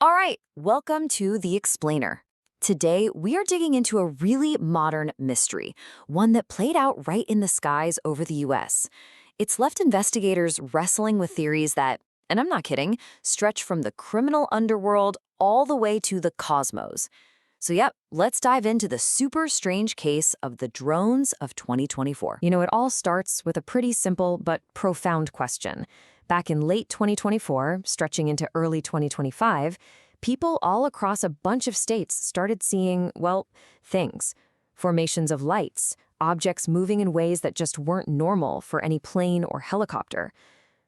All right, welcome to The Explainer. Today, we are digging into a really modern mystery, one that played out right in the skies over the US. It's left investigators wrestling with theories that, and I'm not kidding, stretch from the criminal underworld all the way to the cosmos. So, yep, let's dive into the super strange case of the drones of 2024. It all starts with a pretty simple but profound question. Back in late 2024, stretching into early 2025, people all across a bunch of states started seeing, well, things. Formations of lights, objects moving in ways that just weren't normal for any plane or helicopter.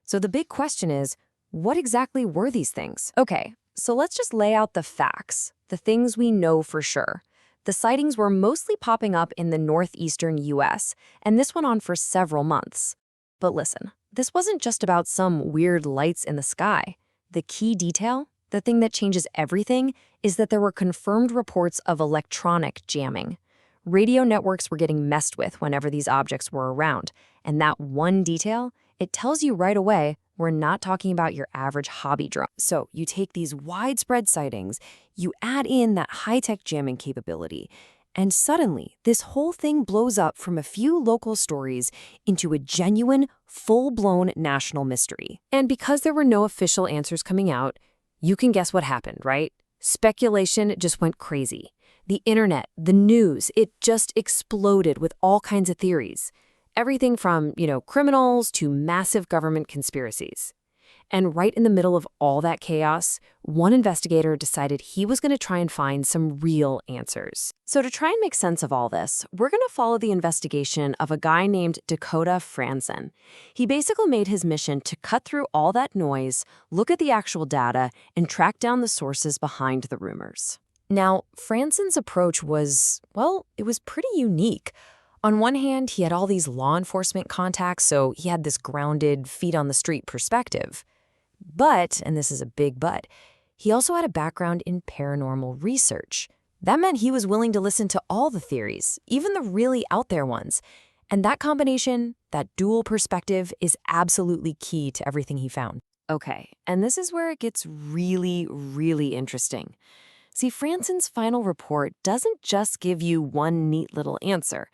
So the big question is, what exactly were these things? Okay, so let's just lay out the facts, the things we know for sure. The sightings were mostly popping up in the northeastern US, and this went on for several months. But listen, this wasn't just about some weird lights in the sky. The key detail, the thing that changes everything, is that there were confirmed reports of electronic jamming. Radio networks were getting messed with whenever these objects were around, and that one detail, it tells you right away we're not talking about your average hobby drone. So you take these widespread sightings, you add in that high-tech jamming capability, and suddenly this whole thing blows up from a few local stories into a genuine, full-blown national mystery. And because there were no official answers coming out, you can guess what happened, right? Speculation just went crazy. The internet, the news, it just exploded with all kinds of theories. Everything from, criminals to massive government conspiracies. And right in the middle of all that chaos, one investigator decided he was going to try and find some real answers. So to try and make sense of all this, we're going to follow the investigation of a guy named Dakota Frandsen. He basically made his mission to cut through all that noise, look at the actual data, and track down the sources behind the rumors. Now, Frandsen's approach was, well, it was pretty unique. On one hand, he had all these law enforcement contacts, so he had this grounded, feet-on-the-street perspective. But, and this is a big but, he also had a background in paranormal research. That meant he was willing to listen to all the theories, even the really out-there ones. And that combination, that dual perspective, is absolutely key to everything he found. Okay, and this is where it gets really, really interesting. See, Frandsen's final report doesn't just give you one neat little answer.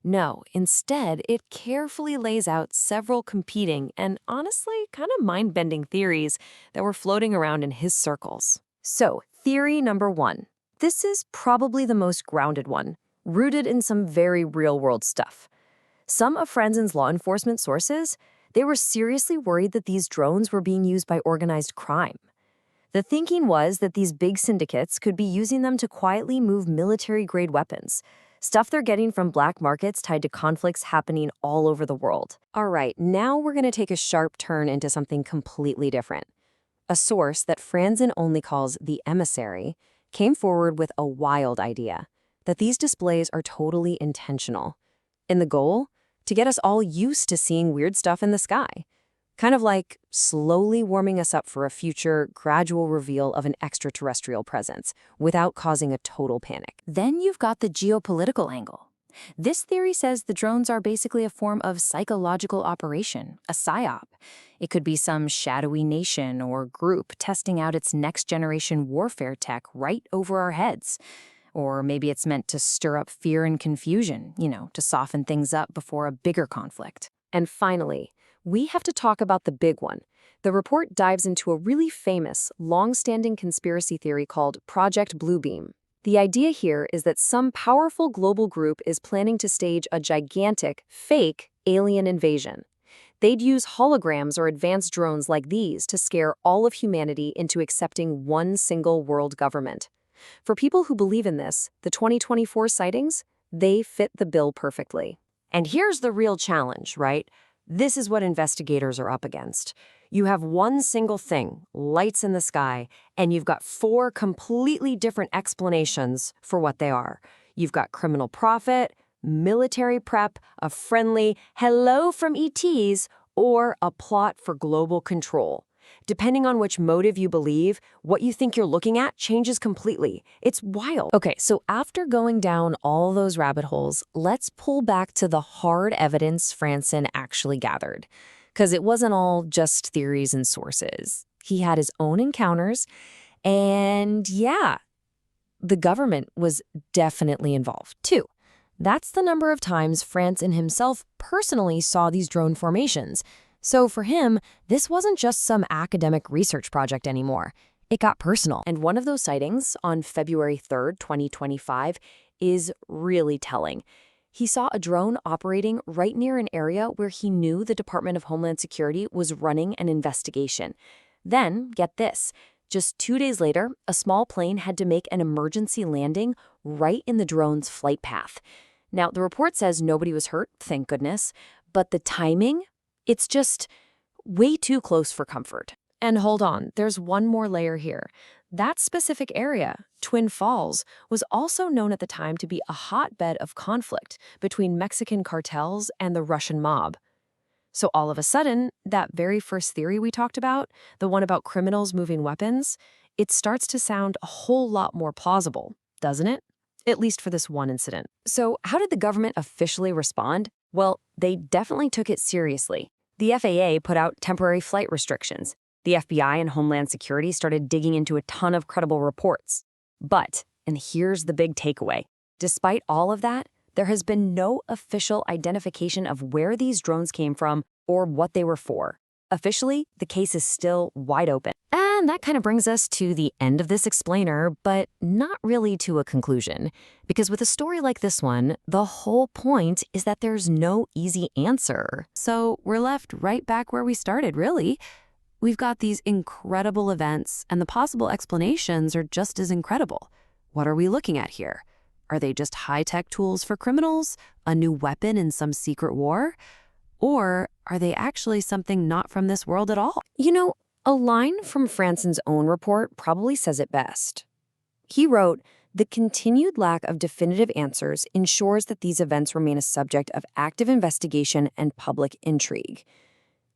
No, instead, it carefully lays out several competing and honestly kind of mind-bending theories that were floating around in his circles. So, theory number one. This is probably the most grounded one, rooted in some very real-world stuff. Some of Frandsen's law enforcement sources, they were seriously worried that these drones were being used by organized crime. The thinking was that these big syndicates could be using them to quietly move military-grade weapons, stuff they're getting from black markets tied to conflicts happening all over the world. All right, now we're going to take a sharp turn into something completely different. A source that Frandsen only calls the emissary came forward with a wild idea, that these displays are totally intentional. And the goal? To get us all used to seeing weird stuff in the sky. Kind of like slowly warming us up for a future, gradual reveal of an extraterrestrial presence without causing a total panic. Then you've got the geopolitical angle. This theory says the drones are basically a form of psychological operation, a psyop. It could be some shadowy nation or group testing out its next-generation warfare tech right over our heads. Or maybe it's meant to stir up fear and confusion, to soften things up before a bigger conflict. And finally, we have to talk about the big one. The report dives into a really famous, long-standing conspiracy theory called Project Bluebeam. The idea here is that some powerful global group is planning to stage a gigantic, fake alien invasion. They'd use holograms or advanced drones like these to scare all of humanity into accepting one single world government. For people who believe in this, the 2024 sightings, they fit the bill perfectly. And here's the real challenge, right? This is what investigators are up against. You have one single thing, lights in the sky, and you've got four completely different explanations for what they are. You've got criminal profit, military prep, a friendly hello from ETs, or a plot for global control. Depending on which motive you believe, what you think you're looking at changes completely. It's wild. Okay, so after going down all those rabbit holes, let's pull back to the hard evidence Frandsen actually gathered. Because it wasn't all just theories and sources. He had his own encounters, And yeah, the government was definitely involved, too. That's the number of times Frandsen himself personally saw these drone formations. So for him, this wasn't just some academic research project anymore. It got personal. And one of those sightings on February 3rd, 2025, is really telling. He saw a drone operating right near an area where he knew the Department of Homeland Security was running an investigation. Then, get this, just 2 days later, a small plane had to make an emergency landing right in the drone's flight path. Now, the report says nobody was hurt, thank goodness, but the timing, it's just way too close for comfort. And hold on, there's one more layer here. That specific area, Twin Falls, was also known at the time to be a hotbed of conflict between Mexican cartels and the Russian mob. So all of a sudden, that very first theory we talked about, the one about criminals moving weapons, it starts to sound a whole lot more plausible, doesn't it? At least for this one incident. So how did the government officially respond? Well, they definitely took it seriously. The FAA put out temporary flight restrictions. The FBI and Homeland Security started digging into a ton of credible reports. But, and here's the big takeaway, despite all of that, there has been no official identification of where these drones came from or what they were for. Officially, the case is still wide open. And that kind of brings us to the end of this explainer, but not really to a conclusion. Because with a story like this one, the whole point is that there's no easy answer. So we're left right back where we started, really. We've got these incredible events, and the possible explanations are just as incredible. What are we looking at here? Are they just high-tech tools for criminals? A new weapon in some secret war? Or are they actually something not from this world at all? You know, a line from Frandsen's own report probably says it best. He wrote, "The continued lack of definitive answers ensures that these events remain a subject of active investigation and public intrigue.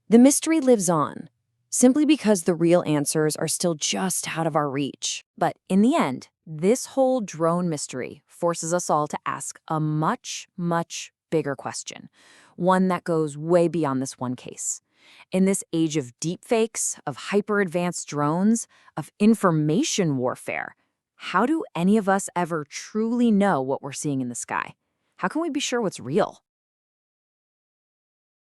The mystery lives on, simply because the real answers are still just out of our reach." But in the end, this whole drone mystery forces us all to ask a much, much bigger question, one that goes way beyond this one case. In this age of deepfakes, of hyper-advanced drones, of information warfare, how do any of us ever truly know what we're seeing in the sky? How can we be sure what's real?